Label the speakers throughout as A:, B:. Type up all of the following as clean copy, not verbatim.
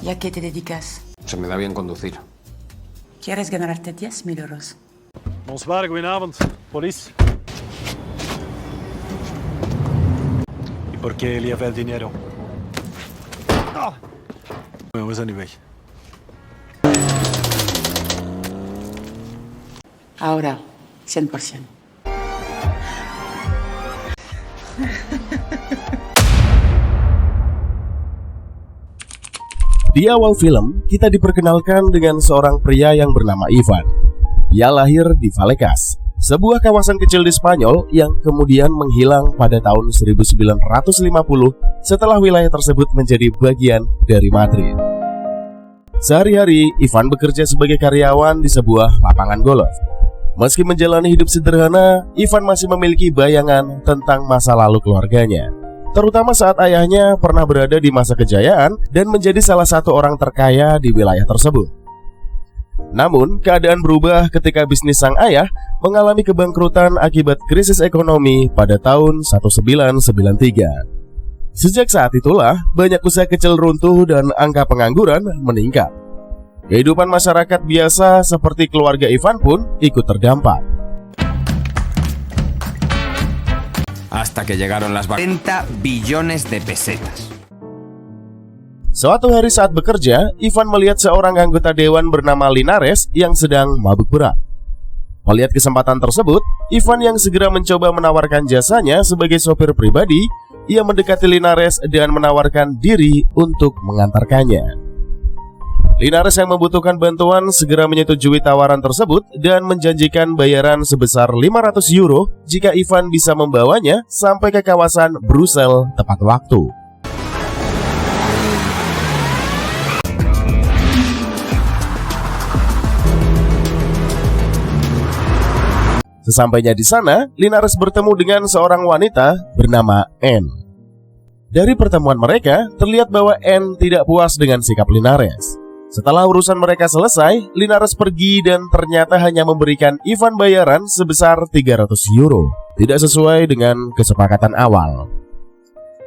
A: ¿Y a qué te dedicas?
B: Se me da bien conducir.
A: ¿Quieres ganarte 10.000 euros?
C: Bonsoir, goedenavond. Police. ¿Y por qué lleva el dinero? We zijn nu weg.
A: Ahora, 100%.
D: Di awal film, kita diperkenalkan dengan seorang pria yang bernama Ivan. Ia lahir di Vallecas, sebuah kawasan kecil di Spanyol yang kemudian menghilang pada tahun 1950 setelah wilayah tersebut menjadi bagian dari Madrid. Sehari-hari, Ivan bekerja sebagai karyawan di sebuah lapangan golf. Meski menjalani hidup sederhana, Ivan masih memiliki bayangan tentang masa lalu keluarganya, terutama saat ayahnya pernah berada di masa kejayaan dan menjadi salah satu orang terkaya di wilayah tersebut. Namun, keadaan berubah ketika bisnis sang ayah mengalami kebangkrutan akibat krisis ekonomi pada tahun 1993. Sejak saat itulah, banyak usaha kecil runtuh dan angka pengangguran meningkat. Kehidupan masyarakat biasa seperti keluarga Ivan pun ikut terdampak.
B: Hasta que llegaron las 40 billones de pesetas.
D: Suatu hari saat bekerja, Ivan melihat seorang anggota dewan bernama Linares yang sedang mabuk berat. Melihat kesempatan tersebut, Ivan yang segera mencoba menawarkan jasanya sebagai sopir pribadi, ia mendekati Linares dan menawarkan diri untuk mengantarkannya. Linares yang membutuhkan bantuan segera menyetujui tawaran tersebut dan menjanjikan bayaran sebesar 500 euro jika Ivan bisa membawanya sampai ke kawasan Brussels tepat waktu. Sesampainya di sana, Linares bertemu dengan seorang wanita bernama Anne. Dari pertemuan mereka, terlihat bahwa Anne tidak puas dengan sikap Linares. Setelah urusan mereka selesai, Linares pergi dan ternyata hanya memberikan Ivan bayaran sebesar 300 euro, tidak sesuai dengan kesepakatan awal.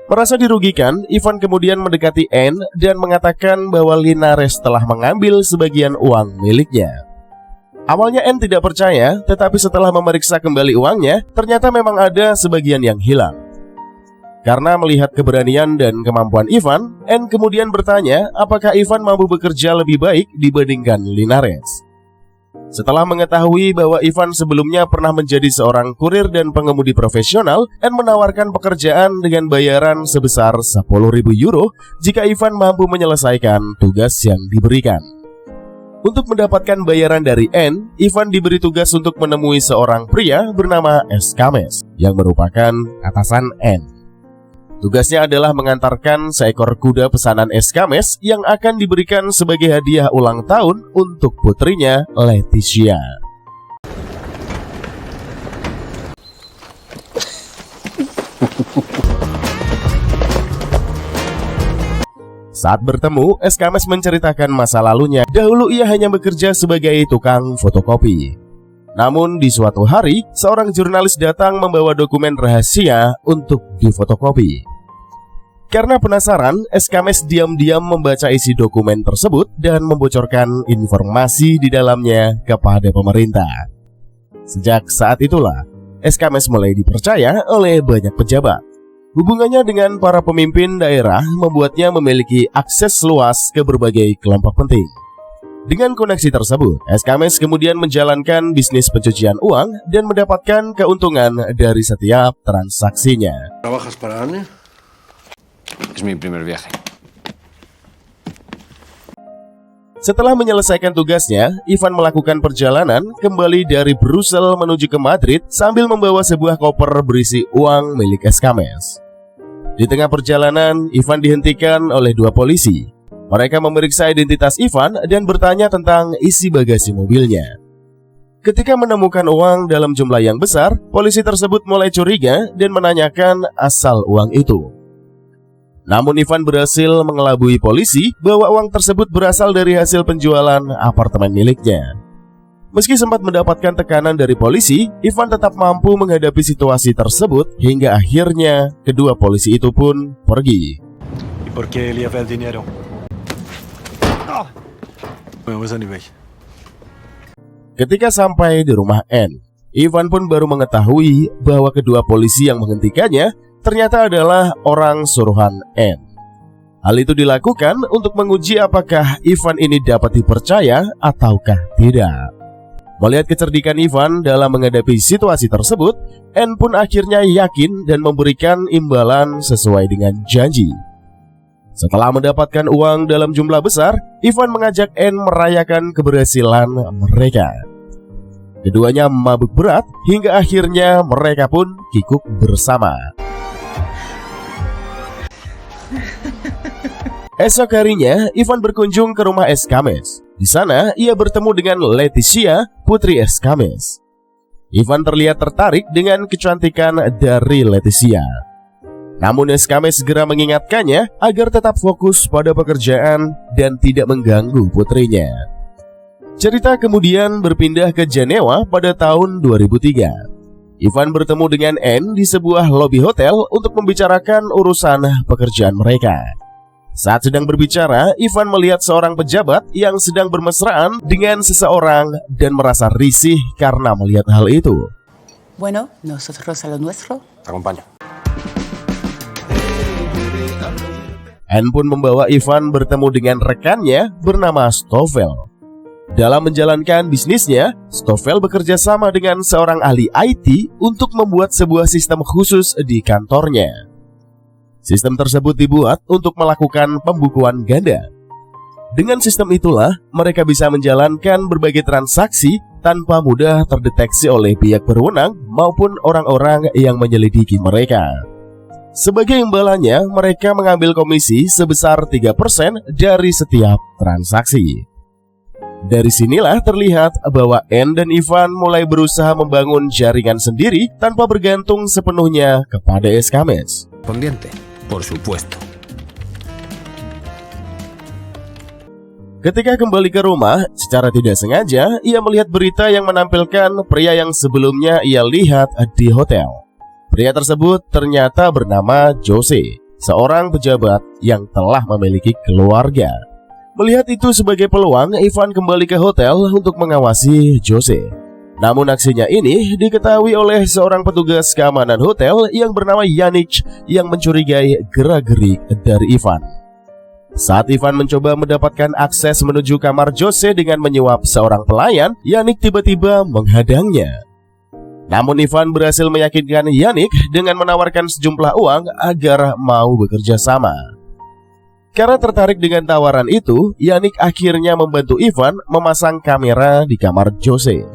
D: Merasa dirugikan, Ivan kemudian mendekati Anne dan mengatakan bahwa Linares telah mengambil sebagian uang miliknya. Awalnya Anne tidak percaya, tetapi setelah memeriksa kembali uangnya, ternyata memang ada sebagian yang hilang. Karena melihat keberanian dan kemampuan Ivan, Anne kemudian bertanya apakah Ivan mampu bekerja lebih baik dibandingkan Linares. Setelah mengetahui bahwa Ivan sebelumnya pernah menjadi seorang kurir dan pengemudi profesional, Anne menawarkan pekerjaan dengan bayaran sebesar 10.000 euro jika Ivan mampu menyelesaikan tugas yang diberikan. Untuk mendapatkan bayaran dari Anne, Ivan diberi tugas untuk menemui seorang pria bernama Escames yang merupakan atasan Anne. Tugasnya adalah mengantarkan seekor kuda pesanan Escames yang akan diberikan sebagai hadiah ulang tahun untuk putrinya Leticia. Saat bertemu, Escames menceritakan masa lalunya. Dahulu ia hanya bekerja sebagai tukang fotokopi. Namun di suatu hari, seorang jurnalis datang membawa dokumen rahasia untuk difotokopi. Karena penasaran, Escames diam-diam membaca isi dokumen tersebut dan membocorkan informasi di dalamnya kepada pemerintah. Sejak saat itulah, Escames mulai dipercaya oleh banyak pejabat. Hubungannya dengan para pemimpin daerah membuatnya memiliki akses luas ke berbagai kelompok penting. Dengan koneksi tersebut, Escames kemudian menjalankan bisnis pencucian uang dan mendapatkan keuntungan dari setiap transaksinya.
E: ¿Trabajas para Anne?
B: Es mi primer viaje.
D: Setelah menyelesaikan tugasnya, Ivan melakukan perjalanan kembali dari Brussels menuju ke Madrid sambil membawa sebuah koper berisi uang milik Escames. Di tengah perjalanan, Ivan dihentikan oleh dua polisi. Mereka memeriksa identitas Ivan dan bertanya tentang isi bagasi mobilnya. Ketika menemukan uang dalam jumlah yang besar, polisi tersebut mulai curiga dan menanyakan asal uang itu. Namun Ivan berhasil mengelabui polisi bahwa uang tersebut berasal dari hasil penjualan apartemen miliknya. Meski sempat mendapatkan tekanan dari polisi, Ivan tetap mampu menghadapi situasi tersebut hingga akhirnya kedua polisi itu pun pergi.
C: ¿Y por qué lleva el dinero? Ja, we zijn niet weg.
D: Ketika sampai di rumah N, Ivan pun baru mengetahui bahwa kedua polisi yang menghentikannya ternyata adalah orang suruhan N. Hal itu dilakukan untuk menguji apakah Ivan ini dapat dipercaya ataukah tidak. Melihat kecerdikan Ivan dalam menghadapi situasi tersebut, N pun akhirnya yakin dan memberikan imbalan sesuai dengan janji. Setelah mendapatkan uang dalam jumlah besar, Ivan mengajak N merayakan keberhasilan mereka. Keduanya mabuk berat hingga akhirnya mereka pun kikuk bersama. Esok harinya, Ivan berkunjung ke rumah Escames. Di sana, ia bertemu dengan Leticia, putri Escames. Ivan terlihat tertarik dengan kecantikan dari Leticia. Namun Escames segera mengingatkannya agar tetap fokus pada pekerjaan dan tidak mengganggu putrinya. Cerita kemudian berpindah ke Jenewa pada tahun 2003. Ivan bertemu dengan N di sebuah lobi hotel untuk membicarakan urusan pekerjaan mereka. Saat sedang berbicara, Ivan melihat seorang pejabat yang sedang bermesraan dengan seseorang dan merasa risih karena melihat hal itu.
A: Bueno, nosotros a lo nuestro.
B: Te acompaño.
D: N pun membawa Ivan bertemu dengan rekannya bernama Stoffel. Dalam menjalankan bisnisnya, Stoffel bekerja sama dengan seorang ahli IT untuk membuat sebuah sistem khusus di kantornya. Sistem tersebut dibuat untuk melakukan pembukuan ganda. Dengan sistem itulah, mereka bisa menjalankan berbagai transaksi tanpa mudah terdeteksi oleh pihak berwenang maupun orang-orang yang menyelidiki mereka. Sebagai imbalannya, mereka mengambil komisi sebesar 3% dari setiap transaksi. Dari sinilah terlihat bahwa N dan Ivan mulai berusaha membangun jaringan sendiri tanpa bergantung sepenuhnya kepada Escames.
B: Pendiente, por supuesto.
D: Ketika kembali ke rumah, secara tidak sengaja ia melihat berita yang menampilkan pria yang sebelumnya ia lihat di hotel. Pria tersebut ternyata bernama Jose, seorang pejabat yang telah memiliki keluarga. Melihat itu sebagai peluang, Ivan kembali ke hotel untuk mengawasi Jose. Namun aksinya ini diketahui oleh seorang petugas keamanan hotel yang bernama Yannick yang mencurigai gerak-gerik dari Ivan. Saat Ivan mencoba mendapatkan akses menuju kamar Jose dengan menyuap seorang pelayan, Yannick tiba-tiba menghadangnya. Namun Ivan berhasil meyakinkan Yannick dengan menawarkan sejumlah uang agar mau bekerja sama. Karena tertarik dengan tawaran itu, Yannick akhirnya membantu Ivan memasang kamera di kamar Jose.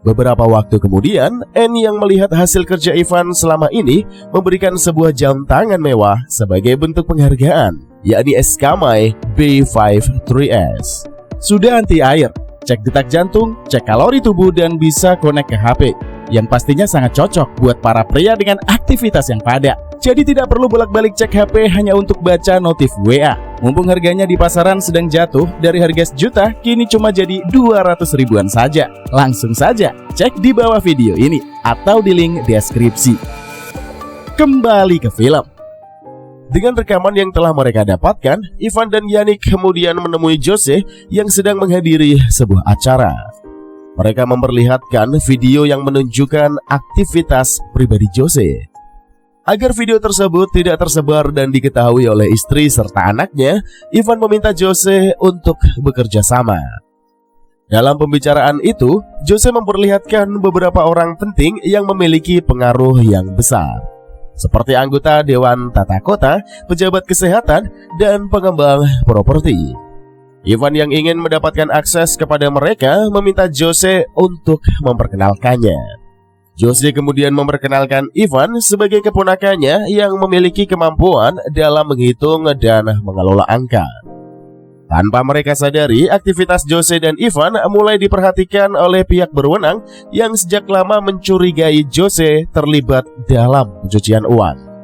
D: Beberapa waktu kemudian, N yang melihat hasil kerja Ivan selama ini memberikan sebuah jam tangan mewah sebagai bentuk penghargaan, yakni Escamay B5 3S. Sudah anti air, cek detak jantung, cek kalori tubuh, dan bisa connect ke HP, yang pastinya sangat cocok buat para pria dengan aktivitas yang padat. Jadi tidak perlu bolak-balik cek HP hanya untuk baca notif WA. Mumpung harganya di pasaran sedang jatuh dari harga sejuta, kini cuma jadi 200 ribuan saja. Langsung saja cek di bawah video ini atau di link deskripsi. Kembali ke film. Dengan rekaman yang telah mereka dapatkan, Ivan dan Yannick kemudian menemui Jose yang sedang menghadiri sebuah acara. Mereka memperlihatkan video yang menunjukkan aktivitas pribadi Jose. Agar video tersebut tidak tersebar dan diketahui oleh istri serta anaknya, Ivan meminta Jose untuk bekerja sama. Dalam pembicaraan itu, Jose memperlihatkan beberapa orang penting yang memiliki pengaruh yang besar, seperti anggota Dewan Tata Kota, pejabat kesehatan, dan pengembang properti. Ivan yang ingin mendapatkan akses kepada mereka meminta Jose untuk memperkenalkannya. Jose kemudian memperkenalkan Ivan sebagai keponakannya yang memiliki kemampuan dalam menghitung dan mengelola angka. Tanpa mereka sadari, aktivitas Jose dan Ivan mulai diperhatikan oleh pihak berwenang yang sejak lama mencurigai Jose terlibat dalam pencucian uang.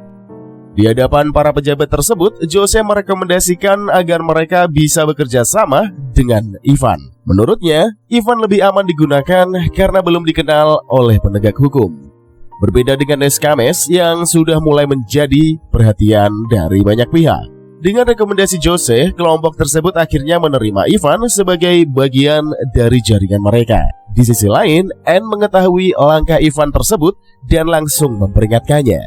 D: Di hadapan para pejabat tersebut, Jose merekomendasikan agar mereka bisa bekerja sama dengan Ivan. Menurutnya, Ivan lebih aman digunakan karena belum dikenal oleh penegak hukum. Berbeda dengan Escames yang sudah mulai menjadi perhatian dari banyak pihak. Dengan rekomendasi Jose, kelompok tersebut akhirnya menerima Ivan sebagai bagian dari jaringan mereka. Di sisi lain, N mengetahui langkah Ivan tersebut dan langsung memperingatkannya.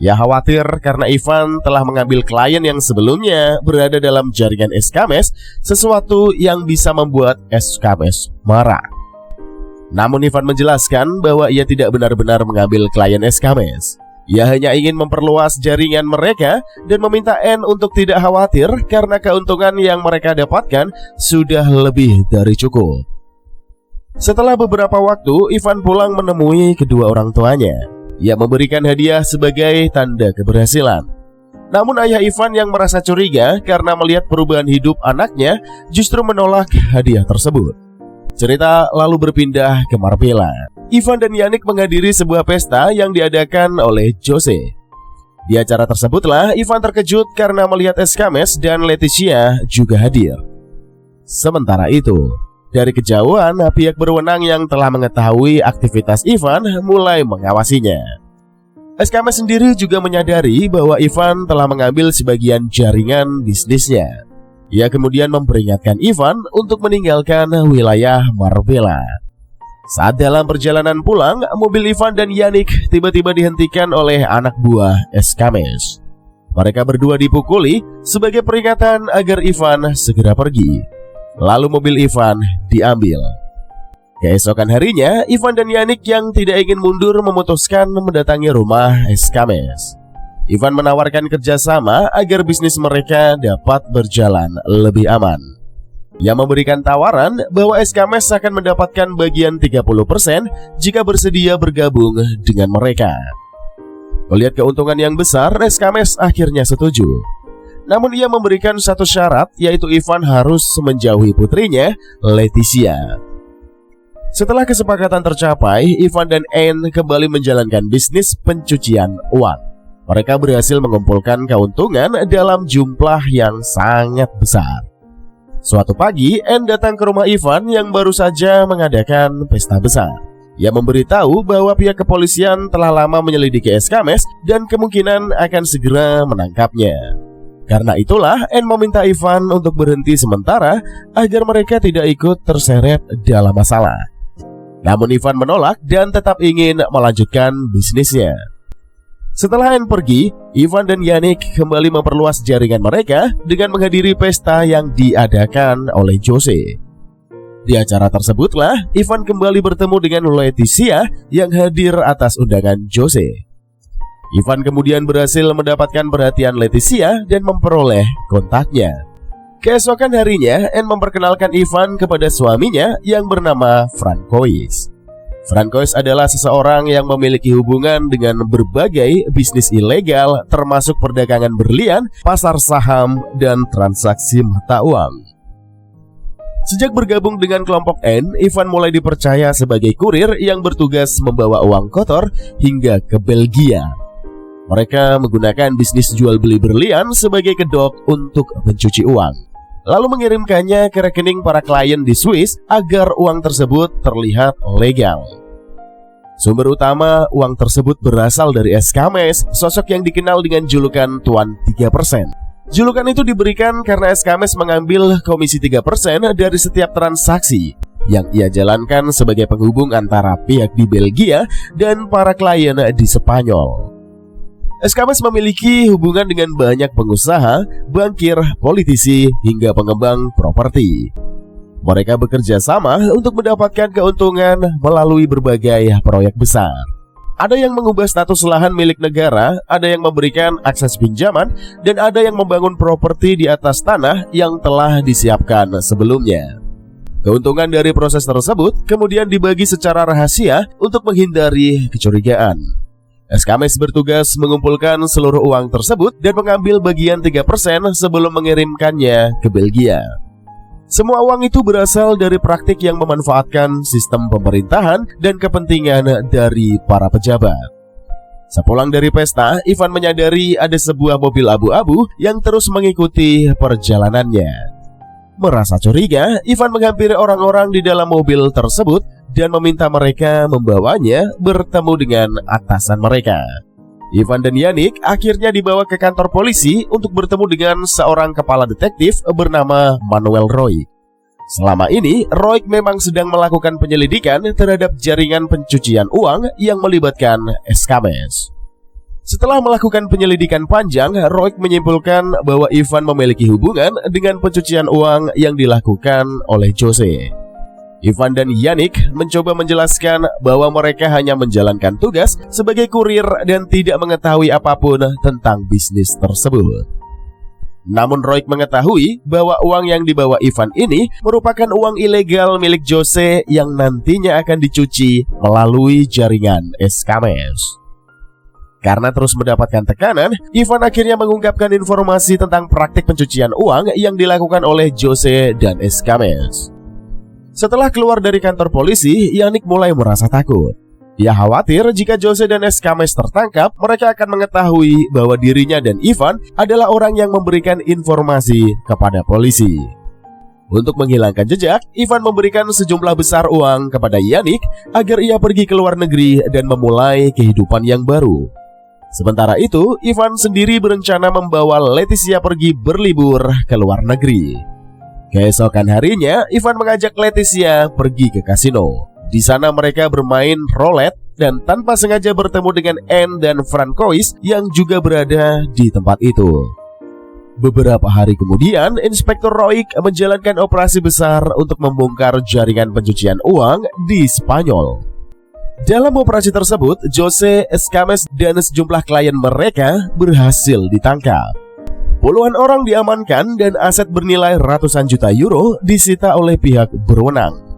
D: Ia khawatir karena Ivan telah mengambil klien yang sebelumnya berada dalam jaringan Escames, sesuatu yang bisa membuat Escames marah. Namun Ivan menjelaskan bahwa ia tidak benar-benar mengambil klien Escames. Ia hanya ingin memperluas jaringan mereka dan meminta N untuk tidak khawatir karena keuntungan yang mereka dapatkan sudah lebih dari cukup. Setelah beberapa waktu, Ivan pulang menemui kedua orang tuanya. Ia memberikan hadiah sebagai tanda keberhasilan. Namun ayah Ivan yang merasa curiga karena melihat perubahan hidup anaknya justru menolak hadiah tersebut. Cerita lalu berpindah ke Marbella. Ivan dan Yannick menghadiri sebuah pesta yang diadakan oleh Jose. Di acara tersebutlah Ivan terkejut karena melihat Escames dan Leticia juga hadir. Sementara itu, dari kejauhan, pihak berwenang yang telah mengetahui aktivitas Ivan mulai mengawasinya. Escames sendiri juga menyadari bahwa Ivan telah mengambil sebagian jaringan bisnisnya. Ia kemudian memperingatkan Ivan untuk meninggalkan wilayah Marbella. Saat dalam perjalanan pulang, mobil Ivan dan Yannick tiba-tiba dihentikan oleh anak buah Escames. Mereka berdua dipukuli sebagai peringatan agar Ivan segera pergi. Lalu mobil Ivan diambil. Keesokan harinya, Ivan dan Yannick yang tidak ingin mundur memutuskan mendatangi rumah Escames. Ivan menawarkan kerjasama agar bisnis mereka dapat berjalan lebih aman. Ia memberikan tawaran bahwa Escames akan mendapatkan bagian 30% jika bersedia bergabung dengan mereka. Melihat keuntungan yang besar, Escames akhirnya setuju. Namun ia memberikan satu syarat, yaitu Ivan harus menjauhi putrinya, Leticia. Setelah kesepakatan tercapai, Ivan dan N kembali menjalankan bisnis pencucian uang. Mereka berhasil mengumpulkan keuntungan dalam jumlah yang sangat besar. Suatu pagi, N datang ke rumah Ivan yang baru saja mengadakan pesta besar. Ia memberitahu bahwa pihak kepolisian telah lama menyelidiki Escames dan kemungkinan akan segera menangkapnya. Karena itulah, N meminta Ivan untuk berhenti sementara agar mereka tidak ikut terseret dalam masalah. Namun Ivan menolak dan tetap ingin melanjutkan bisnisnya. Setelah N pergi, Ivan dan Yannick kembali memperluas jaringan mereka dengan menghadiri pesta yang diadakan oleh Jose. Di acara tersebutlah Ivan kembali bertemu dengan Leticia yang hadir atas undangan Jose. Ivan kemudian berhasil mendapatkan perhatian Leticia dan memperoleh kontaknya. Keesokan harinya, N memperkenalkan Ivan kepada suaminya yang bernama Francois. Francois adalah seseorang yang memiliki hubungan dengan berbagai bisnis ilegal, termasuk perdagangan berlian, pasar saham, dan transaksi mata uang. Sejak bergabung dengan kelompok N, Ivan mulai dipercaya sebagai kurir yang bertugas membawa uang kotor hingga ke Belgia. Mereka menggunakan bisnis jual beli berlian sebagai kedok untuk mencuci uang, lalu mengirimkannya ke rekening para klien di Swiss agar uang tersebut terlihat legal. Sumber utama uang tersebut berasal dari Escames, sosok yang dikenal dengan julukan Tuan 3%. Julukan itu diberikan karena Escames mengambil komisi 3% dari setiap transaksi yang ia jalankan sebagai penghubung antara pihak di Belgia dan para klien di Spanyol. Escames memiliki hubungan dengan banyak pengusaha, bankir, politisi, hingga pengembang properti. Mereka bekerja sama untuk mendapatkan keuntungan melalui berbagai proyek besar. Ada yang mengubah status lahan milik negara, ada yang memberikan akses pinjaman, dan ada yang membangun properti di atas tanah yang telah disiapkan sebelumnya. Keuntungan dari proses tersebut kemudian dibagi secara rahasia untuk menghindari kecurigaan. Escames bertugas mengumpulkan seluruh uang tersebut dan mengambil bagian 3% sebelum mengirimkannya ke Belgia. Semua uang itu berasal dari praktik yang memanfaatkan sistem pemerintahan dan kepentingan dari para pejabat. Sepulang dari pesta, Ivan menyadari ada sebuah mobil abu-abu yang terus mengikuti perjalanannya. Merasa curiga, Ivan menghampiri orang-orang di dalam mobil tersebut dan meminta mereka membawanya bertemu dengan atasan mereka. Ivan dan Yannick akhirnya dibawa ke kantor polisi untuk bertemu dengan seorang kepala detektif bernama Manuel Roy. Selama ini, Roy memang sedang melakukan penyelidikan terhadap jaringan pencucian uang yang melibatkan Escames. Setelah melakukan penyelidikan panjang, Roy menyimpulkan bahwa Ivan memiliki hubungan dengan pencucian uang yang dilakukan oleh Jose. Ivan dan Yannick mencoba menjelaskan bahwa mereka hanya menjalankan tugas sebagai kurir dan tidak mengetahui apapun tentang bisnis tersebut. Namun Roy mengetahui bahwa uang yang dibawa Ivan ini merupakan uang ilegal milik Jose yang nantinya akan dicuci melalui jaringan Escames. Karena terus mendapatkan tekanan, Ivan akhirnya mengungkapkan informasi tentang praktik pencucian uang yang dilakukan oleh Jose dan Escames. Setelah keluar dari kantor polisi, Yannick mulai merasa takut. Ia khawatir jika Jose dan Escames tertangkap, mereka akan mengetahui bahwa dirinya dan Ivan adalah orang yang memberikan informasi kepada polisi. Untuk menghilangkan jejak, Ivan memberikan sejumlah besar uang kepada Yannick agar ia pergi ke luar negeri dan memulai kehidupan yang baru. Sementara itu, Ivan sendiri berencana membawa Leticia pergi berlibur ke luar negeri. Keesokan harinya, Ivan mengajak Leticia pergi ke kasino. Di sana mereka bermain roulette dan tanpa sengaja bertemu dengan Anne dan Francois yang juga berada di tempat itu. Beberapa hari kemudian, Inspektur Roy menjalankan operasi besar untuk membongkar jaringan pencucian uang di Spanyol. Dalam operasi tersebut, Jose, Escames, dan sejumlah klien mereka berhasil ditangkap. Puluhan orang diamankan dan aset bernilai ratusan juta euro disita oleh pihak berwenang.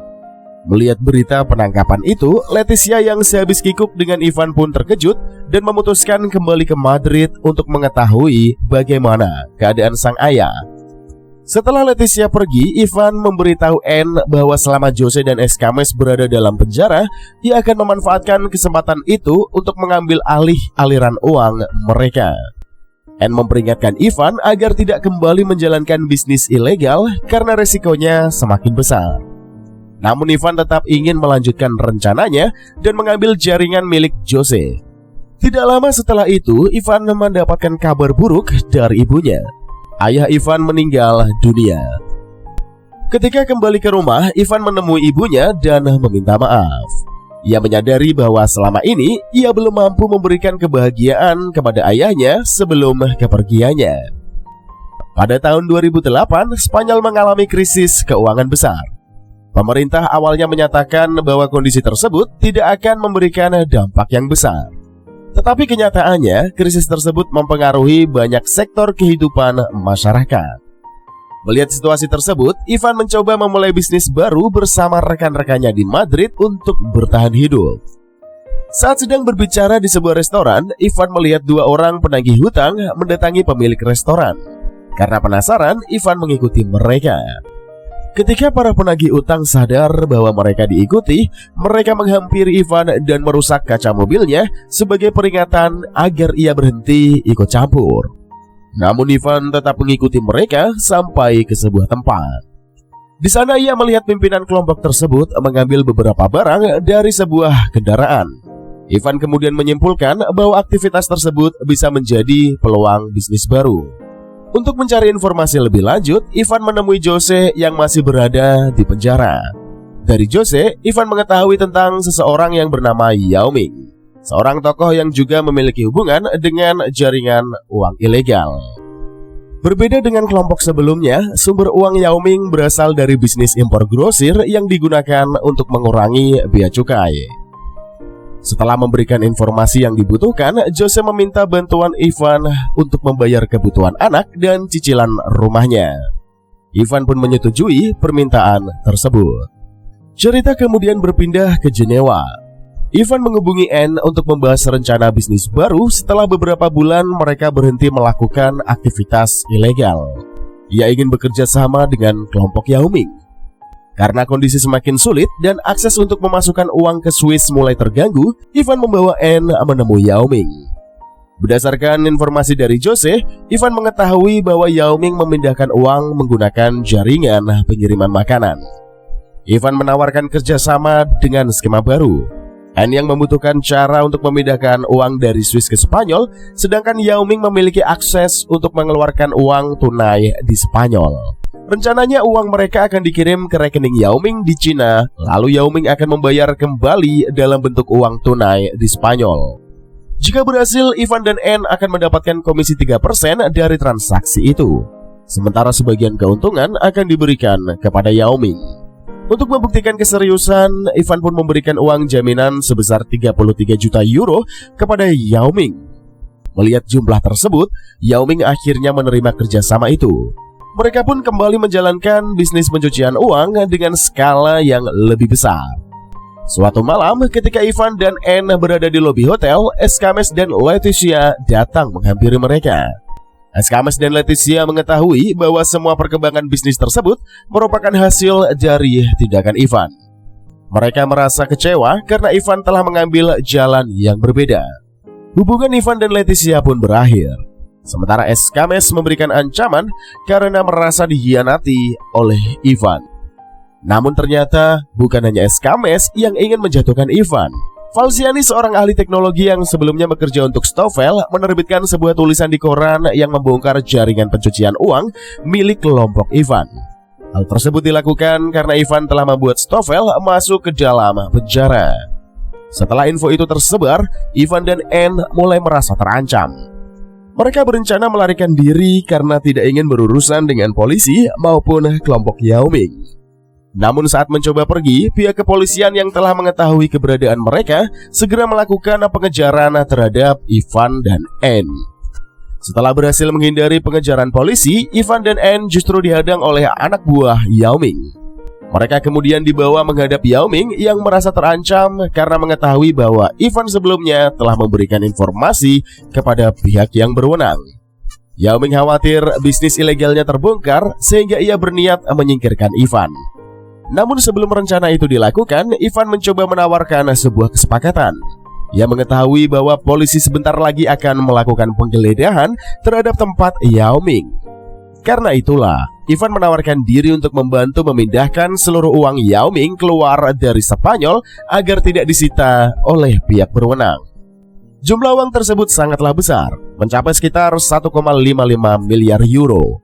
D: Melihat berita penangkapan itu, Leticia yang sehabis kikuk dengan Ivan pun terkejut dan memutuskan kembali ke Madrid untuk mengetahui bagaimana keadaan sang ayah. Setelah Leticia pergi, Ivan memberitahu Anne bahwa selama Jose dan Escames berada dalam penjara, ia akan memanfaatkan kesempatan itu untuk mengambil alih aliran uang mereka. Anne memperingatkan Ivan agar tidak kembali menjalankan bisnis ilegal karena resikonya semakin besar. Namun Ivan tetap ingin melanjutkan rencananya dan mengambil jaringan milik Jose. Tidak lama setelah itu, Ivan mendapatkan kabar buruk dari ibunya. Ayah Ivan meninggal dunia. Ketika kembali ke rumah, Ivan menemui ibunya dan meminta maaf. Ia menyadari bahwa selama ini ia belum mampu memberikan kebahagiaan kepada ayahnya sebelum kepergiannya. Pada tahun 2008, Spanyol mengalami krisis keuangan besar. Pemerintah awalnya menyatakan bahwa kondisi tersebut tidak akan memberikan dampak yang besar. Tetapi kenyataannya, krisis tersebut mempengaruhi banyak sektor kehidupan masyarakat. Melihat situasi tersebut, Ivan mencoba memulai bisnis baru bersama rekan-rekannya di Madrid untuk bertahan hidup. Saat sedang berbicara di sebuah restoran, Ivan melihat dua orang penagih hutang mendatangi pemilik restoran. Karena penasaran, Ivan mengikuti mereka. Ketika para penagih utang sadar bahwa mereka diikuti, mereka menghampiri Ivan dan merusak kaca mobilnya sebagai peringatan agar ia berhenti ikut campur. Namun Ivan tetap mengikuti mereka sampai ke sebuah tempat. Di sana ia melihat pimpinan kelompok tersebut mengambil beberapa barang dari sebuah kendaraan. Ivan kemudian menyimpulkan bahwa aktivitas tersebut bisa menjadi peluang bisnis baru. Untuk mencari informasi lebih lanjut, Ivan menemui Jose yang masih berada di penjara. Dari Jose, Ivan mengetahui tentang seseorang yang bernama Yao Ming, seorang tokoh yang juga memiliki hubungan dengan jaringan uang ilegal. Berbeda dengan kelompok sebelumnya, sumber uang Yao Ming berasal dari bisnis impor grosir yang digunakan untuk mengurangi bea cukai. Setelah memberikan informasi yang dibutuhkan, Jose meminta bantuan Ivan untuk membayar kebutuhan anak dan cicilan rumahnya. Ivan pun menyetujui permintaan tersebut. Cerita kemudian berpindah ke Jenewa. Ivan menghubungi Anne untuk membahas rencana bisnis baru setelah beberapa bulan mereka berhenti melakukan aktivitas ilegal. Ia ingin bekerja sama dengan kelompok Yao Ming. Karena kondisi semakin sulit dan akses untuk memasukkan uang ke Swiss mulai terganggu, Ivan membawa Anne menemui Yao Ming. Berdasarkan informasi dari Jose, Ivan mengetahui bahwa Yao Ming memindahkan uang menggunakan jaringan pengiriman makanan. Ivan menawarkan kerjasama dengan skema baru. N yang membutuhkan cara untuk memindahkan uang dari Swiss ke Spanyol, sedangkan Yao Ming memiliki akses untuk mengeluarkan uang tunai di Spanyol. Rencananya uang mereka akan dikirim ke rekening Yao Ming di Cina, lalu Yao Ming akan membayar kembali dalam bentuk uang tunai di Spanyol. Jika berhasil, Ivan dan N akan mendapatkan komisi 3% dari transaksi itu. Sementara sebagian keuntungan akan diberikan kepada Yao Ming. Untuk membuktikan keseriusan, Ivan pun memberikan uang jaminan sebesar 33 juta euro kepada Yao Ming. Melihat jumlah tersebut, Yao Ming akhirnya menerima kerjasama itu. Mereka pun kembali menjalankan bisnis pencucian uang dengan skala yang lebih besar. Suatu malam, ketika Ivan dan N berada di lobi hotel, Escames dan Leticia datang menghampiri mereka. Escames dan Leticia mengetahui bahwa semua perkembangan bisnis tersebut merupakan hasil dari tindakan Ivan. Mereka merasa kecewa karena Ivan telah mengambil jalan yang berbeda. Hubungan Ivan dan Leticia pun berakhir. Sementara Escames memberikan ancaman karena merasa dikhianati oleh Ivan. Namun ternyata bukan hanya Escames yang ingin menjatuhkan Ivan. Falciani, seorang ahli teknologi yang sebelumnya bekerja untuk Stoffel, menerbitkan sebuah tulisan di koran yang membongkar jaringan pencucian uang milik kelompok Ivan. Hal tersebut dilakukan karena Ivan telah membuat Stoffel masuk ke dalam penjara. Setelah info itu tersebar, Ivan dan N mulai merasa terancam. Mereka berencana melarikan diri karena tidak ingin berurusan dengan polisi maupun kelompok Yao Ming. Namun saat mencoba pergi, pihak kepolisian yang telah mengetahui keberadaan mereka segera melakukan pengejaran terhadap Ivan dan N. Setelah berhasil menghindari pengejaran polisi, Ivan dan N justru dihadang oleh anak buah Yao Ming. Mereka kemudian dibawa menghadap Yao Ming yang merasa terancam karena mengetahui bahwa Ivan sebelumnya telah memberikan informasi kepada pihak yang berwenang. Yao Ming khawatir bisnis ilegalnya terbongkar sehingga ia berniat menyingkirkan Ivan. Namun sebelum rencana itu dilakukan, Ivan mencoba menawarkan sebuah kesepakatan. Ia mengetahui bahwa polisi sebentar lagi akan melakukan penggeledahan terhadap tempat Yao Ming. Karena itulah, Ivan menawarkan diri untuk membantu memindahkan seluruh uang Yao Ming keluar dari Spanyol agar tidak disita oleh pihak berwenang. Jumlah uang tersebut sangatlah besar, mencapai sekitar 1,55 miliar euro.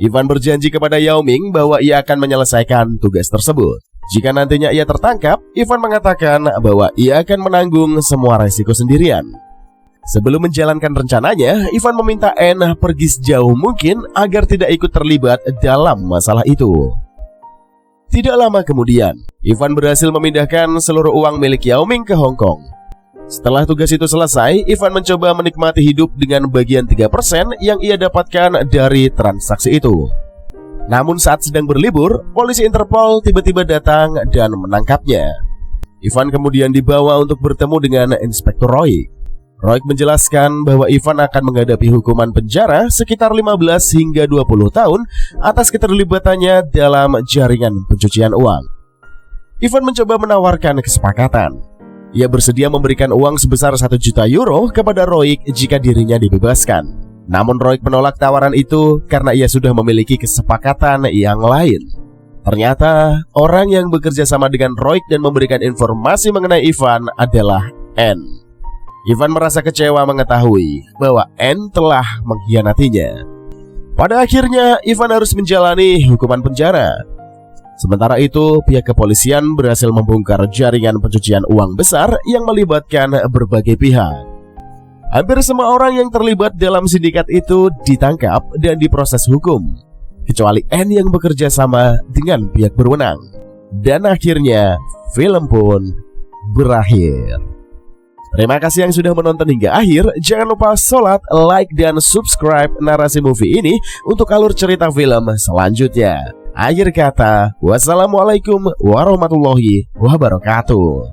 D: Ivan berjanji kepada Yao Ming bahwa ia akan menyelesaikan tugas tersebut. Jika nantinya ia tertangkap, Ivan mengatakan bahwa ia akan menanggung semua resiko sendirian. Sebelum menjalankan rencananya, Ivan meminta N pergi sejauh mungkin agar tidak ikut terlibat dalam masalah itu. Tidak lama kemudian, Ivan berhasil memindahkan seluruh uang milik Yao Ming ke Hong Kong. Setelah tugas itu selesai, Ivan mencoba menikmati hidup dengan bagian 3% yang ia dapatkan dari transaksi itu. Namun saat sedang berlibur, polisi Interpol tiba-tiba datang dan menangkapnya. Ivan kemudian dibawa untuk bertemu dengan Inspektur Roig. Roig menjelaskan bahwa Ivan akan menghadapi hukuman penjara sekitar 15 hingga 20 tahun atas keterlibatannya dalam jaringan pencucian uang. Ivan mencoba menawarkan kesepakatan. Ia bersedia memberikan uang sebesar 1 juta euro kepada Roig jika dirinya dibebaskan. Namun Roig menolak tawaran itu karena ia sudah memiliki kesepakatan yang lain. Ternyata orang yang bekerja sama dengan Roig dan memberikan informasi mengenai Ivan adalah N. Ivan merasa kecewa mengetahui bahwa N telah mengkhianatinya. Pada akhirnya Ivan harus menjalani hukuman penjara. Sementara itu, pihak kepolisian berhasil membongkar jaringan pencucian uang besar yang melibatkan berbagai pihak. Hampir semua orang yang terlibat dalam sindikat itu ditangkap dan diproses hukum, kecuali N yang bekerja sama dengan pihak berwenang. Dan akhirnya, film pun berakhir. Terima kasih yang sudah menonton hingga akhir. Jangan lupa sholat, like, dan subscribe Narasi Movie ini untuk alur cerita film selanjutnya. Akhir kata, wassalamualaikum warahmatullahi wabarakatuh.